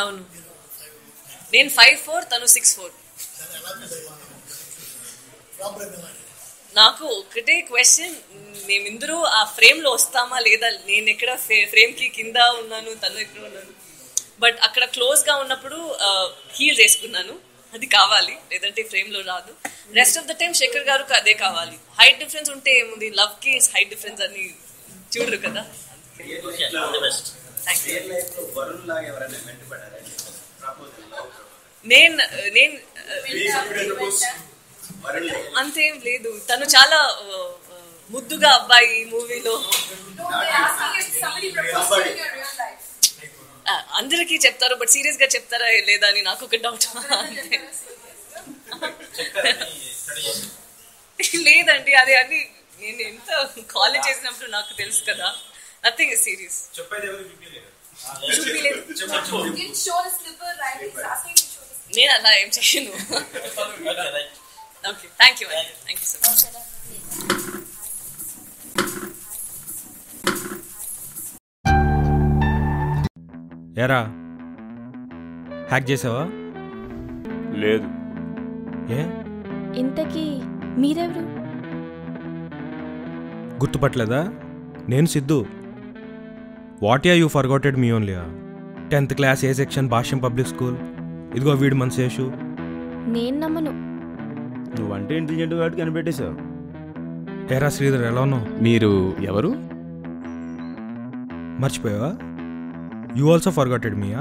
అవును, నేను 5'4", తను 6'4". నాకు ఒకటే క్వశ్చన్, మేమిద్దరూ ఆ ఫ్రేమ్ లో వస్తామా లేదా? నేను ఎక్కడ ఫ్రేమ్ కి కింద ఉన్నాను, తను ఎక్కడ ఉన్నాను. బట్ అక్కడ క్లోజ్ గా ఉన్నప్పుడు హీల్స్ వేసుకున్నాను, అది కావాలి, లేదంటే ఫ్రేమ్ లో రాదు. Rest of the time Shekhar గారికి అదే కావాలి. హైట్ డిఫరెన్స్ ఉంటే ఏముంది, లవ్ కి హైట్ డిఫరెన్స్ అని చూడరు కదా. నేను అంతేం లేదు, తను చాలా ముద్దుగా అబ్బాయి ఈ మూవీలో. అందరికీ చెప్తారు, బట్ సీరియస్ గా చెప్తారా లేదా అని నాకు ఒక డౌట్. లేదండి, అది అని నేను ఎంత కాలేజ్ చేసినప్పుడు నాకు తెలుసు కదా. Nothing is serious. నేను అలా ఏం చేయను. Okay, thank you so much. ఎరా హ్యాక్ చేసావా? లేదు. ఏ ఇంతకీ మీరెవరు? గుర్తుపట్టలేదా? నేను Siddhu. What ya you forgotted me only? 10th class A section, Bhashyam public school. ఇదిగో వీడు మన శేషు. నేను నమ్మను. నువ్వంటే ఇంటెలిజెంట్ కాబట్టి కనిపెట్టేశావు. ఏరా శ్రీధర్, ఎలా ఉన్నావు? మీరు ఎవరు? మర్చిపోయావా? You also forgotted మీయా?